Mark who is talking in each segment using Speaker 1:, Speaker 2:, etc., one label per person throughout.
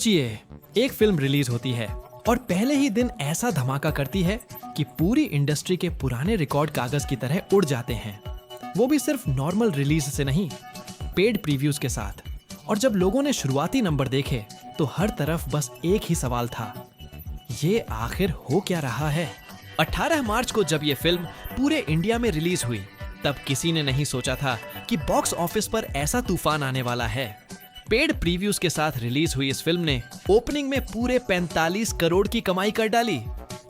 Speaker 1: सोचिए, एक film release होती है और पहले ही दिन ऐसा धमाका करती है कि पूरी इंडस्ट्री के पुराने रिकॉर्ड कागज की तरह उड़ जाते हैं। वो भी सिर्फ नॉर्मल रिलीज से नहीं, पेड प्रीव्यूज के साथ। और जब लोगों ने शुरुआती नंबर देखे तो हर तरफ बस एक ही सवाल था, ये आखिर हो क्या रहा है। 18 मार्च को जब ये फिल्म पूरे इंडिया में रिलीज हुई, तब किसी ने नहीं सोचा था कि बॉक्स ऑफिस पर ऐसा तूफान आने वाला है। पेड प्रीव्यूज के साथ रिलीज हुई इस फिल्म ने ओपनिंग में पूरे 45 करोड़ की कमाई कर डाली।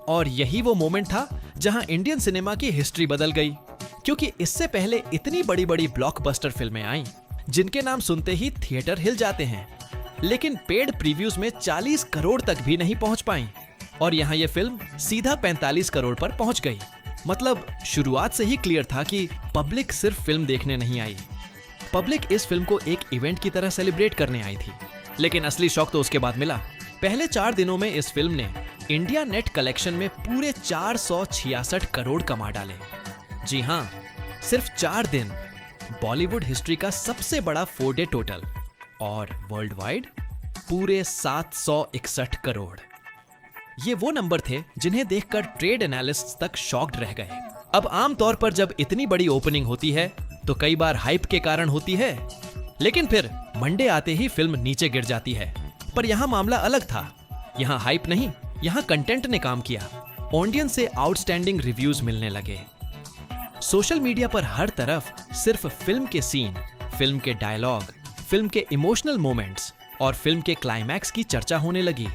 Speaker 1: और यही वो मोमेंट था जहां इंडियन सिनेमा की हिस्ट्री बदल गई, क्योंकि इससे पहले इतनी बड़ी बड़ी ब्लॉकबस्टर फिल्में आईं जिनके नाम सुनते ही थिएटर हिल जाते हैं, लेकिन पेड प्रीव्यूज में 40 करोड़ तक भी नहीं पहुंच पाई। और यहाँ ये फिल्म सीधा 45 करोड़ पर पहुंच गई। मतलब शुरुआत से ही क्लियर था कि पब्लिक सिर्फ फिल्म देखने नहीं आई, पब्लिक इस फिल्म को एक इवेंट की तरह सेलिब्रेट करने आई थी। लेकिन असली शौक तो उसके बाद मिला। पहले 4 दिनों में इस फिल्म ने इंडिया नेट कलेक्शन में पूरे 466 करोड़ कमा डाले। जी हाँ, सिर्फ 4 दिन। बॉलीवुड हिस्ट्री का सबसे बड़ा 4 डे टोटल। और वर्ल्ड वाइड पूरे 761 करोड़। ये वो नंबर थे जिन्हें देखकर ट्रेड एनालिस्ट्स तक शॉक्ड रह गए। अब आमतौर पर जब इतनी बड़ी ओपनिंग होती है तो कई बार हाइप के कारण होती है, लेकिन फिर मंडे आते ही फिल्म नीचे गिर जाती है। पर यहाँ मामला अलग था। यहाँ हाइप नहीं, यहाँ कंटेंट ने काम किया। ऑडियंस से आउटस्टैंडिंग रिव्यूज मिलने लगे। सोशल मीडिया पर हर तरफ सिर्फ फिल्म के सीन, फिल्म के डायलॉग, फिल्म के इमोशनल मोमेंट्स और फिल्म के क्लाइमैक्स की चर्चा होने लगी।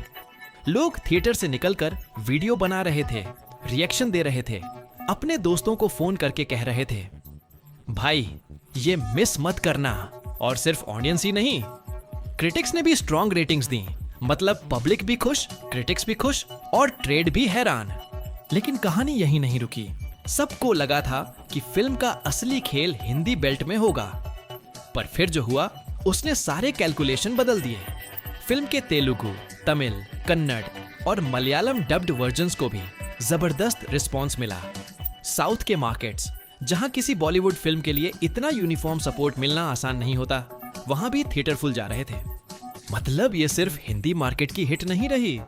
Speaker 1: लोग थिएटर से निकलकर वीडियो बना रहे थे, रिएक्शन दे रहे थे, अपने दोस्तों को फोन करके कह रहे थे, भाई ये मिस मत करना। और सिर्फ ऑडियंस ही नहीं, क्रिटिक्स ने भी स्ट्रॉन्ग रेटिंग्स दी। मतलब पब्लिक भी खुश, क्रिटिक्स भी खुश और ट्रेड भी हैरान। लेकिन कहानी यही नहीं रुकी। सबको लगा था कि फिल्म का असली खेल हिंदी बेल्ट में होगा, पर फिर जो हुआ उसने सारे कैलकुलेशन बदल दिए। फिल्म के तेलुगु, तमिल, कन्नड़ और मलयालम डब्ड वर्जन्स को भी जबरदस्त रिस्पॉन्स मिला। साउथ के मार्केट्स, जहां किसी बॉलीवुड फिल्म के लिए इतना यूनिफॉर्म सपोर्ट मिलना आसान नहीं होता, वहां भी थिएटर फुल जा रहे थे। मतलब ये सिर्फ हिंदी मार्केट की हिट नहीं रही,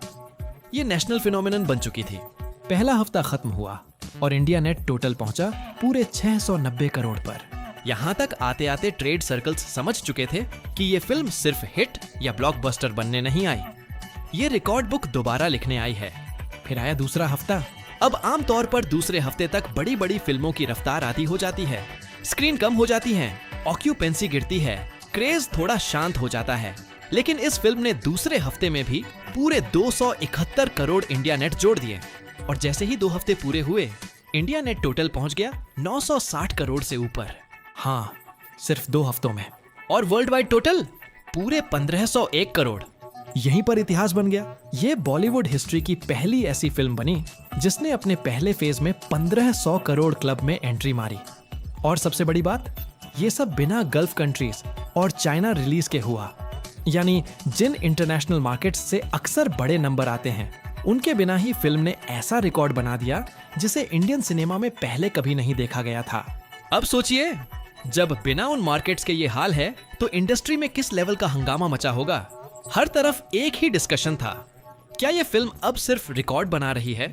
Speaker 1: ये नेशनल फिनोमिनन बन चुकी थी। पहला हफ्ता खत्म हुआ और इंडिया नेट टोटल पहुंचा पूरे 690 करोड़ पर। यहां तक आते आते ट्रेड सर्कल्स समझ चुके थे कि ये फिल्म सिर्फ हिट या ब्लॉकबस्टर बनने नहीं आई, ये रिकॉर्ड बुक दोबारा लिखने आई है। फिर आया दूसरा हफ्ता। अब आमतौर पर दूसरे हफ्ते तक बड़ी बड़ी फिल्मों की रफ्तार आधी हो जाती है, स्क्रीन कम हो जाती है, ऑक्यूपेंसी गिरती है, क्रेज थोड़ा शांत हो जाता है। लेकिन इस फिल्म ने दूसरे हफ्ते में भी पूरे 271 करोड़ इंडिया नेट जोड़ दिए। और जैसे ही 2 हफ्ते पूरे हुए, इंडिया नेट टोटल पहुंच गया 960 करोड़ से ऊपर। हाँ, सिर्फ 2 हफ्तों में। और वर्ल्ड वाइड टोटल पूरे 1501 करोड़। यहीं पर इतिहास बन गया। ये बॉलीवुड हिस्ट्री की पहली ऐसी फिल्म बनी जिसने अपने पहले फेज में 1500 करोड़ क्लब में एंट्री मारी। और सबसे बड़ी बात, ये सब बिना गल्फ कंट्रीज और चाइना रिलीज के हुआ। यानी जिन इंटरनेशनल मार्केट्स से अक्सर बड़े नंबर आते हैं, उनके बिना ही फिल्म ने ऐसा रिकॉर्ड बना दिया जिसे इंडियन सिनेमा में पहले कभी नहीं देखा गया था। अब सोचिए, जब बिना उन मार्केट्स के ये हाल है तो इंडस्ट्री में किस लेवल का हंगामा मचा होगा। हर तरफ एक ही डिस्कशन था, क्या ये फिल्म अब सिर्फ रिकॉर्ड बना रही है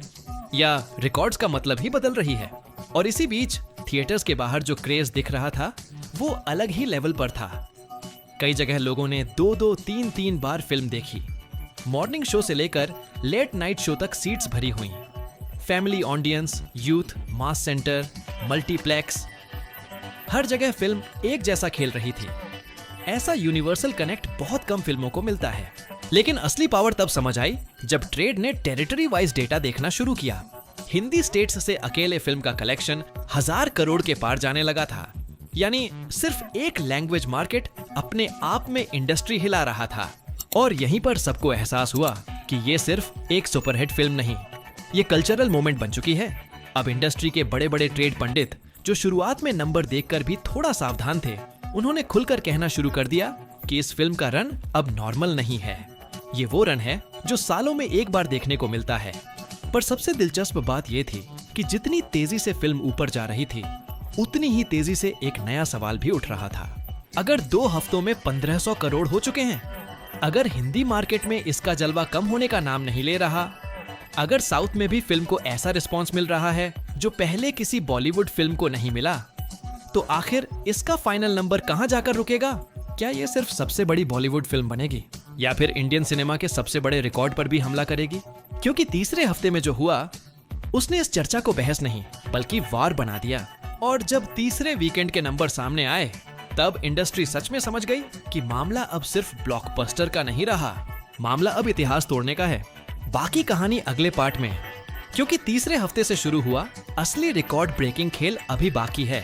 Speaker 1: या रिकॉर्ड्स का मतलब ही बदल रही है। और इसी बीच थिएटर्स के बाहर जो क्रेज दिख रहा था वो अलग ही लेवल पर था। कई जगह लोगों ने 2-2, 3-3 बार फिल्म देखी। मॉर्निंग शो से लेकर लेट नाइट शो तक सीट्स भरी हुई। Family audience, youth, mass centre, multiplex, हर जगह फिल्म एक जैसा खेल रही थी। ऐसा यूनिवर्सल कनेक्ट बहुत कम फिल्मों को मिलता है। लेकिन असली पावर तब समझ आई जब ट्रेड ने टेरिटरी वाइज डेटा देखना शुरू किया। हिंदी स्टेट्स से अकेले फिल्म का कलेक्शन 1000 करोड़ के पार जाने लगा था। यानी सिर्फ एक लैंग्वेज मार्केट अपने आप में इंडस्ट्री हिला रहा था। और यहीं पर सबको एहसास हुआ कि ये सिर्फ एक सुपरहिट फिल्म नहीं, ये कल्चरल मोमेंट बन चुकी है। अब इंडस्ट्री के बड़े बड़े ट्रेड पंडित, जो शुरुआत में नंबर देखकर भी थोड़ा सावधान थे, उन्होंने खुलकर कहना शुरू कर दिया कि इस फिल्म का रन अब नॉर्मल नहीं है, ये वो रन है जो सालों में एक बार देखने को मिलता है। पर सबसे दिलचस्प बात यह थी कि जितनी तेजी से फिल्म ऊपर जा रही थी, उतनी ही तेजी से एक नया सवाल भी उठ रहा था। अगर 2 हफ्तों में 1500 करोड़ हो चुके हैं, अगर हिंदी मार्केट में इसका जलवा कम होने का नाम नहीं ले रहा, अगर साउथ में भी फिल्म को ऐसा रिस्पॉन्स मिल रहा है जो पहले किसी बॉलीवुड फिल्म को नहीं मिला, तो आखिर इसका फाइनल नंबर कहां जाकर रुकेगा? क्या ये सिर्फ सबसे बड़ी बॉलीवुड फिल्म बनेगी या फिर इंडियन सिनेमा के सबसे बड़े रिकॉर्ड पर भी हमला करेगी? क्योंकि तीसरे हफ्ते में जो हुआ उसने इस चर्चा को बहस नहीं बल्कि वार बना दिया। और जब तीसरे वीकेंड के नंबर सामने आए तब इंडस्ट्री सच में समझ गई कि मामला अब सिर्फ ब्लॉकबस्टर का नहीं रहा, मामला अब इतिहास तोड़ने का है। बाकी कहानी अगले पार्ट में, क्योंकि तीसरे हफ्ते से शुरू हुआ असली रिकॉर्ड ब्रेकिंग खेल अभी बाकी है।